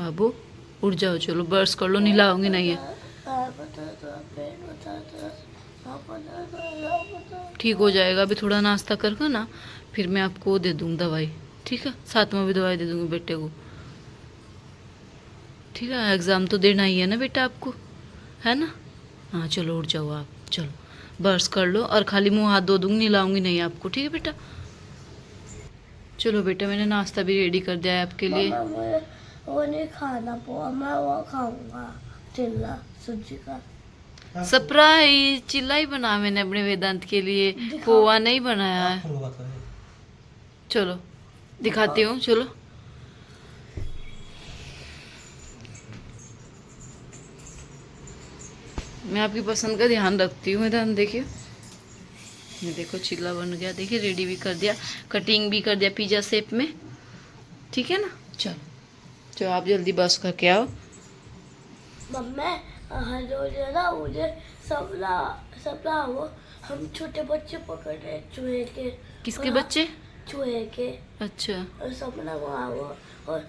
बाबू उठ जाओ, चलो ब्रश कर लो, नहलाऊंगी नहीं है। ठीक हो जाएगा, अभी थोड़ा नाश्ता करके ना फिर मैं आपको दे दूँगी दवाई, ठीक है। साथ में भी दवाई दे दूँगी बेटे को, ठीक है। एग्ज़ाम तो देना ही है ना बेटा आपको, है ना। हाँ चलो उठ जाओ आप, चलो ब्रश कर लो और खाली मुंह हाथ धो दूँगी, नहलाऊंगी नहीं आपको, ठीक है बेटा। चलो बेटा मैंने नाश्ता भी रेडी कर दिया है आपके लिए। वो नहीं खाना पोहा, मैं वो खाऊंगा चिल्ला सब्जी का। सरप्राइज चिल्ला ही बना मैंने अपने वेदांत के लिए, पोहा नहीं बनाया है। चलो दिखाती हूँ, चलो। मैं आपकी पसंद का ध्यान रखती हूँ वेदांत, देखिए ये देखो चिल्ला बन गया, देखिए रेडी भी कर दिया, कटिंग भी कर दिया पिज्जा शेप में, ठीक है ना। चलो चलो आप जल्दी बस करके आओ। मम्मी हर रोज है ना मुझे सपना वो हम छोटे बच्चे पकड़ रहे चूहे के। किसके बच्चे? चूहे के। अच्छा और सपना वहाँ वो और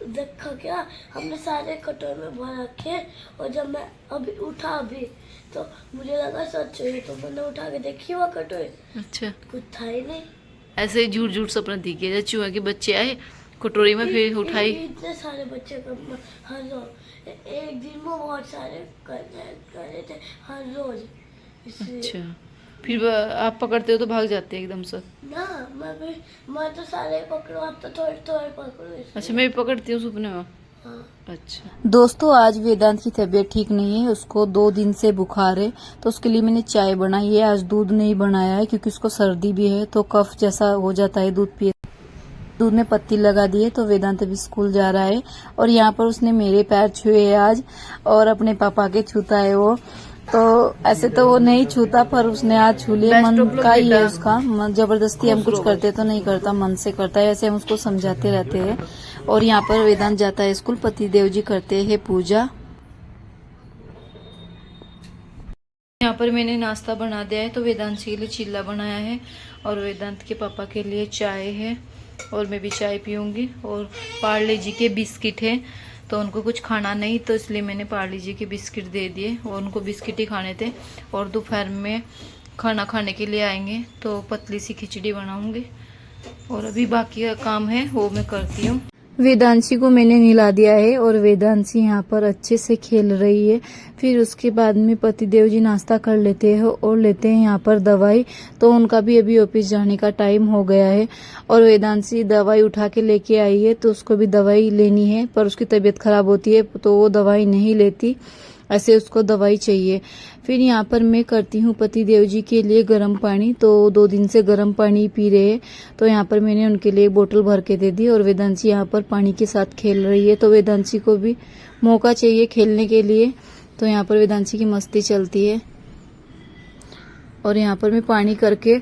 देखा क्या हमने सारे कटोरे में भर रखे, और जब मैं अभी उठा तो मुझे लगा सच है, तो मैंने उठा के देखी वो कटोरे, अच्छा कुछ था ही नहीं। ऐसे ही झूठ झूठ सपना दिखे, जब चूहे के बच्चे आए कटोरी में फिर उठाई। इतने सारे बच्चे हर रोज एक दिन में बहुत सारे कर रहे थे हर रोज। अच्छा फिर आप पकड़ते हो तो भाग जाते हैं एकदम से ना, मैं तो सारे पकड़ो, आप तो थोड़े थोड़े पकड़ो। अच्छा मैं भी पकड़ती हूँ सपने में। हाँ। अच्छा दोस्तों आज वेदांत की तबीयत ठीक नहीं है, उसको 2 दिन से बुखार है, तो उसके लिए मैंने चाय बनाई है। आज दूध नहीं बनाया है क्योंकि उसको सर्दी भी है, तो कफ जैसा हो जाता है दूध पिए। दूध में पत्ती लगा दी है, तो वेदांत अभी स्कूल जा रहा है। और यहाँ पर उसने मेरे पैर छुए है आज, और अपने पापा के छूता है वो, तो ऐसे तो वो नहीं छूता पर उसने आज छू लिया। मन का ही है उसका, जबरदस्ती हम कुछ करते तो नहीं करता, मन से करता है, ऐसे हम उसको समझाते रहते हैं। और यहाँ पर वेदांत जाता है स्कूल, पति देव जी करते हैं पूजा। यहाँ पर मैंने नाश्ता बना दिया है, तो वेदांत के लिए चिल्ला बनाया है और वेदांत के पापा के लिए चाय है, और मैं भी चाय पीऊंगी। और पार्ले जी के बिस्किट है, तो उनको कुछ खाना नहीं, तो इसलिए मैंने पार्ले जी के बिस्किट दे दिए, और उनको बिस्किट ही खाने थे। और दोपहर में खाना खाने के लिए आएंगे तो पतली सी खिचड़ी बनाऊंगी, और अभी बाकी का काम है वो मैं करती हूँ। वेदांशी को मैंने नहला दिया है, और वेदांशी यहाँ पर अच्छे से खेल रही है। फिर उसके बाद में पतिदेव जी नाश्ता कर लेते हैं और लेते हैं यहाँ पर दवाई, तो उनका भी अभी ऑफिस जाने का टाइम हो गया है। और वेदांशी दवाई उठा के लेके आई है, तो उसको भी दवाई लेनी है, पर उसकी तबीयत खराब होती है तो वो दवाई नहीं लेती, ऐसे उसको दवाई चाहिए। फिर यहाँ पर मैं करती हूँ पति देव जी के लिए गर्म पानी, तो 2 दिन से गर्म पानी पी रहे हैं, तो यहाँ पर मैंने उनके लिए बोतल भर के दे दी। और वेदांशी यहाँ पर पानी के साथ खेल रही है, तो वेदांशी को भी मौका चाहिए खेलने के लिए, तो यहाँ पर वेदांशी की मस्ती चलती है। और यहाँ पर मैं पानी करके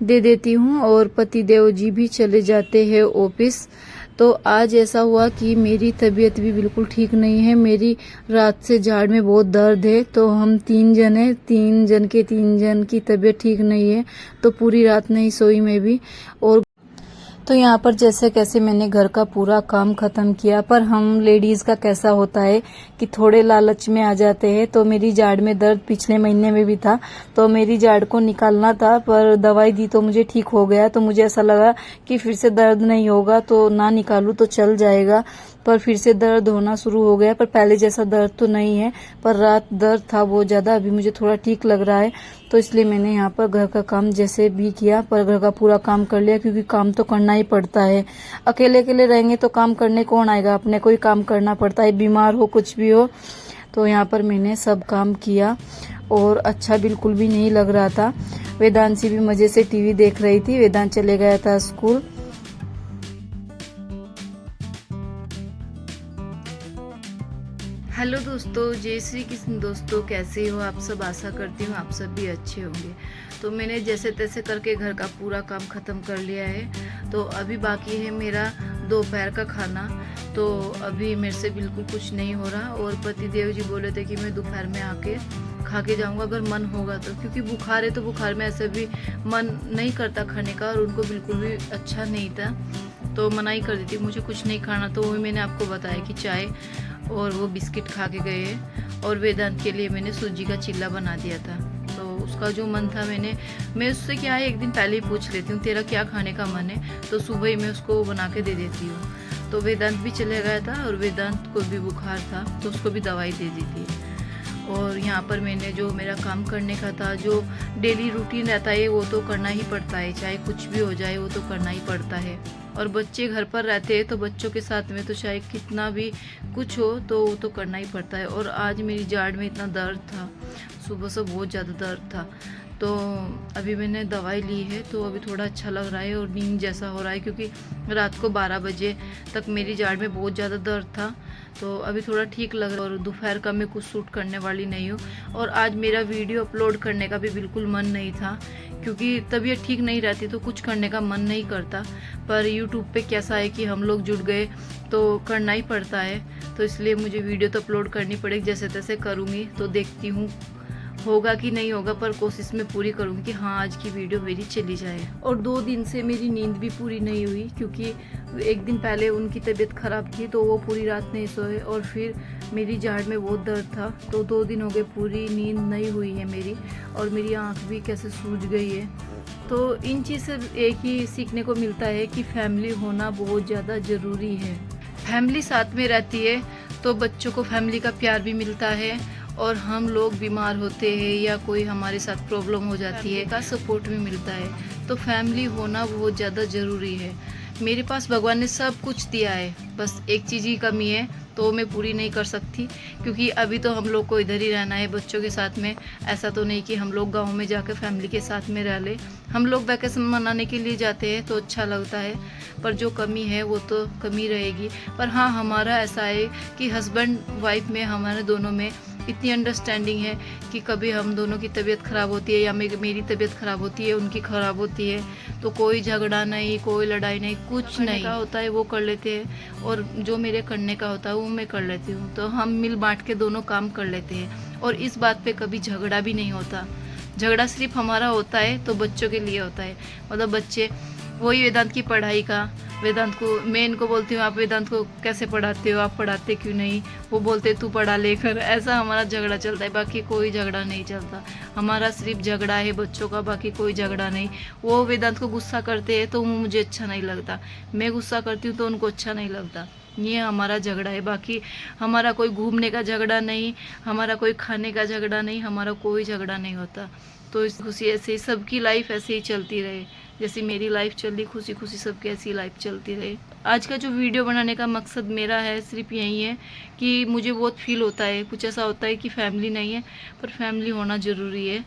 दे देती हूँ, और पति देव जी भी चले जाते हैं ऑफिस। तो आज ऐसा हुआ कि मेरी तबीयत भी बिल्कुल ठीक नहीं है, मेरी रात से जाड़ में बहुत दर्द है, तो हम 3 जन हैं, 3 जन की तबीयत ठीक नहीं है, तो पूरी रात नहीं सोई मैं भी। और तो यहाँ पर जैसे कैसे मैंने घर का पूरा काम खत्म किया, पर हम लेडीज का कैसा होता है कि थोड़े लालच में आ जाते हैं। तो मेरी जाड़ में दर्द पिछले महीने में भी था, तो मेरी जाड़ को निकालना था, पर दवाई दी तो मुझे ठीक हो गया, तो मुझे ऐसा लगा कि फिर से दर्द नहीं होगा तो ना निकालूं तो चल जाएगा, पर फिर से दर्द होना शुरू हो गया। पर पहले जैसा दर्द तो नहीं है, पर रात दर्द था बहुत ज्यादा, अभी मुझे थोड़ा ठीक लग रहा है, तो इसलिए मैंने यहाँ पर घर का काम जैसे भी किया, पर घर का पूरा काम कर लिया, क्योंकि काम तो करना ही पड़ता है। अकेले अकेले रहेंगे तो काम करने कौन आएगा, अपने को ही काम करना पड़ता है, बीमार हो कुछ भी हो। तो यहाँ पर मैंने सब काम किया, और अच्छा बिल्कुल भी नहीं लग रहा था। वेदांशी भी मजे से टीवी देख रही थी, वेदांत चले गया था स्कूल। हेलो दोस्तों, जय श्री कृष्ण दोस्तों, कैसे हो आप सब। आशा करती हूँ आप सब भी अच्छे होंगे। तो मैंने जैसे तैसे करके घर का पूरा काम ख़त्म कर लिया है, तो अभी बाकी है मेरा दोपहर का खाना। तो अभी मेरे से बिल्कुल कुछ नहीं हो रहा, और पति देव जी बोले थे कि मैं दोपहर में आके खा के जाऊँगा अगर मन होगा तो, क्योंकि बुखार है तो बुखार में ऐसे भी मन नहीं करता खाने का, और उनको बिल्कुल भी अच्छा नहीं था। तो मना ही कर देती, मुझे कुछ नहीं खाना। तो वही मैंने आपको बताया कि चाय और वो बिस्किट खा के गए। और वेदांत के लिए मैंने सूजी का चिल्ला बना दिया था। तो उसका जो मन था मैं उससे क्या है, एक दिन पहले ही पूछ लेती हूँ तेरा क्या खाने का मन है, तो सुबह ही मैं उसको बना के दे देती हूँ। तो वेदांत भी चले गया था और वेदांत को भी बुखार था, तो उसको भी दवाई दे दी थी। और यहाँ पर मैंने जो मेरा काम करने का था, जो डेली रूटीन रहता है, वो तो करना ही पड़ता है, चाहे कुछ भी हो जाए वो तो करना ही पड़ता है। और बच्चे घर पर रहते हैं तो बच्चों के साथ में तो चाहे कितना भी कुछ हो तो वो तो करना ही पड़ता है। और आज मेरी जाड़ में इतना दर्द था, सुबह से बहुत ज़्यादा दर्द था। तो अभी मैंने दवाई ली है तो अभी थोड़ा अच्छा लग रहा है और नींद जैसा हो रहा है, क्योंकि रात को 12 बजे तक मेरी जाड़ में बहुत ज़्यादा दर्द था। तो अभी थोड़ा ठीक लग रहा है और दोपहर का मैं कुछ शूट करने वाली नहीं हूँ। और आज मेरा वीडियो अपलोड करने का भी बिल्कुल मन नहीं था, क्योंकि तबीयत ठीक नहीं रहती तो कुछ करने का मन नहीं करता। पर यूट्यूब पे कैसा है कि हम लोग जुड़ गए तो करना ही पड़ता है, तो इसलिए मुझे वीडियो तो अपलोड करनी पड़ेगी। जैसे तैसे करूँगी, तो देखती हूँ होगा कि नहीं होगा, पर कोशिश मैं पूरी करूँगी कि हाँ आज की वीडियो मेरी चली जाए। और 2 दिन से मेरी नींद भी पूरी नहीं हुई, क्योंकि एक दिन पहले उनकी तबीयत ख़राब थी तो वो पूरी रात नहीं सोए, और फिर मेरी जाड़ में बहुत दर्द था। तो 2 दिन हो गए पूरी नींद नहीं हुई है मेरी, और मेरी आँख भी कैसे सूज गई है। तो इन चीज़ से एक ही सीखने को मिलता है कि फैमिली होना बहुत ज़्यादा ज़रूरी है। फैमिली साथ में रहती है तो बच्चों को फैमिली का प्यार भी मिलता है, और हम लोग बीमार होते हैं या कोई हमारे साथ प्रॉब्लम हो जाती है का सपोर्ट भी मिलता है। तो फैमिली होना बहुत ज़्यादा ज़रूरी है। मेरे पास भगवान ने सब कुछ दिया है, बस एक चीज़ की कमी है तो मैं पूरी नहीं कर सकती, क्योंकि अभी तो हम लोग को इधर ही रहना है बच्चों के साथ में। ऐसा तो नहीं कि हम लोग गांव में जाकर फैमिली के साथ में रह ले। हम लोग वैकेशन मनाने के लिए जाते हैं तो अच्छा लगता है, पर जो कमी है वो तो कमी रहेगी। पर हाँ, हमारा ऐसा है कि हस्बैंड वाइफ में हमारे दोनों में इतनी अंडरस्टैंडिंग है कि कभी हम दोनों की तबीयत ख़राब होती है या मेरी तबीयत ख़राब होती है, उनकी ख़राब होती है, तो कोई झगड़ा नहीं, कोई लड़ाई नहीं, कुछ नहीं का होता है वो कर लेते हैं, और जो मेरे करने का होता है वो मैं कर लेती हूँ। तो हम मिल बांट के दोनों काम कर लेते हैं, और इस बात पे कभी झगड़ा भी नहीं होता। झगड़ा सिर्फ हमारा होता है तो बच्चों के लिए होता है, मतलब बच्चे वही वेदांत की पढ़ाई का, वेदांत को मैं इनको बोलती हूँ आप वेदांत को कैसे पढ़ाते हो, आप पढ़ाते क्यों नहीं, वो बोलते तू पढ़ा लेकर। ऐसा हमारा झगड़ा चलता है, बाकी कोई झगड़ा नहीं चलता। हमारा सिर्फ झगड़ा है बच्चों का, बाकी कोई झगड़ा नहीं। वो वेदांत को गुस्सा करते हैं तो मुझे अच्छा नहीं लगता, मैं गुस्सा करती हूँ तो उनको अच्छा नहीं लगता। ये हमारा झगड़ा है, बाकी हमारा कोई घूमने का झगड़ा नहीं, हमारा कोई खाने का झगड़ा नहीं, हमारा कोई झगड़ा नहीं होता। तो इस खुशी ऐसे ही सबकी लाइफ ऐसे ही चलती रहे, जैसे मेरी लाइफ चली, खुशी खुशी सबकी ऐसी लाइफ चलती रहे। आज का जो वीडियो बनाने का मकसद मेरा है सिर्फ यही है कि मुझे बहुत फील होता है, कुछ ऐसा होता है कि फैमिली नहीं है, पर फैमिली होना ज़रूरी है।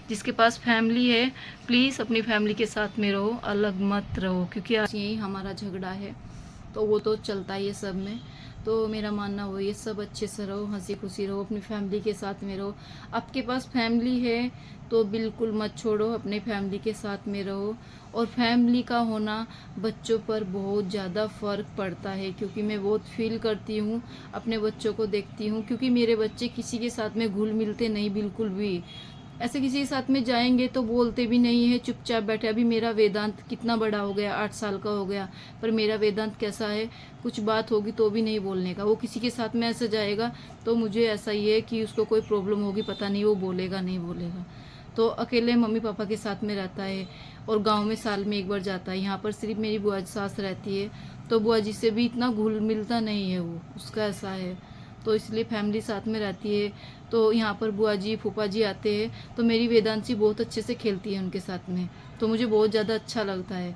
जिसके पास फैमिली है प्लीज़ अपनी फैमिली के साथ में रहो, अलग मत रहो, क्योंकि आज यही हमारा झगड़ा है तो वो तो चलता ही है सब में। तो मेरा मानना वही है, सब अच्छे से रहो, हंसी खुशी रहो, अपनी फैमिली के साथ में रहो। आपके पास फैमिली है तो बिल्कुल मत छोड़ो, अपने फैमिली के साथ में रहो। और फैमिली का होना बच्चों पर बहुत ज़्यादा फ़र्क पड़ता है, क्योंकि मैं बहुत फील करती हूँ, अपने बच्चों को देखती हूँ, क्योंकि मेरे बच्चे किसी के साथ में घुल मिलते नहीं बिल्कुल भी। ऐसे किसी के साथ में जाएंगे तो बोलते भी नहीं है, चुपचाप बैठे। अभी मेरा वेदांत कितना बड़ा हो गया, 8 साल का हो गया, पर मेरा वेदांत कैसा है, कुछ बात होगी तो भी नहीं बोलने का। वो किसी के साथ में ऐसे जाएगा तो मुझे ऐसा ही है कि उसको कोई प्रॉब्लम होगी, पता नहीं वो बोलेगा नहीं बोलेगा। तो अकेले मम्मी पापा के साथ में रहता है, और गांव में साल में एक बार जाता है। यहाँ पर सिर्फ मेरी बुआ जी सास रहती है, तो बुआ जी से भी इतना घुल मिलता नहीं है वो, उसका ऐसा है। तो इसलिए फैमिली साथ में रहती है। तो यहाँ पर बुआ जी फूफा जी आते हैं तो मेरी वेदांशी बहुत अच्छे से खेलती है उनके साथ में, तो मुझे बहुत ज़्यादा अच्छा लगता है।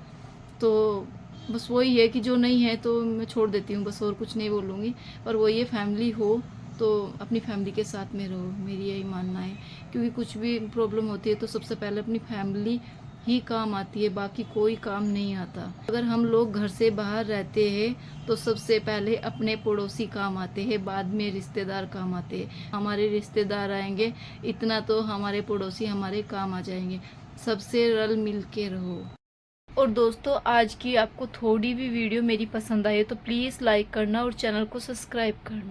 तो बस वही है कि जो नहीं है तो मैं छोड़ देती हूँ, बस और कुछ नहीं बोलूँगी। पर वही है, फैमिली हो तो अपनी फैमिली के साथ में रहो, मेरी यही मानना है। क्योंकि कुछ भी प्रॉब्लम होती है तो सबसे पहले अपनी फैमिली ही काम आती है, बाकी कोई काम नहीं आता। अगर हम लोग घर से बाहर रहते हैं तो सबसे पहले अपने पड़ोसी काम आते हैं, बाद में रिश्तेदार काम आते हैं। हमारे रिश्तेदार आएंगे इतना तो हमारे पड़ोसी हमारे काम आ जाएंगे। सबसे रल मिल के रहो। और दोस्तों, आज की आपको थोड़ी भी वीडियो मेरी पसंद आई तो प्लीज़ लाइक करना और चैनल को सब्सक्राइब करना।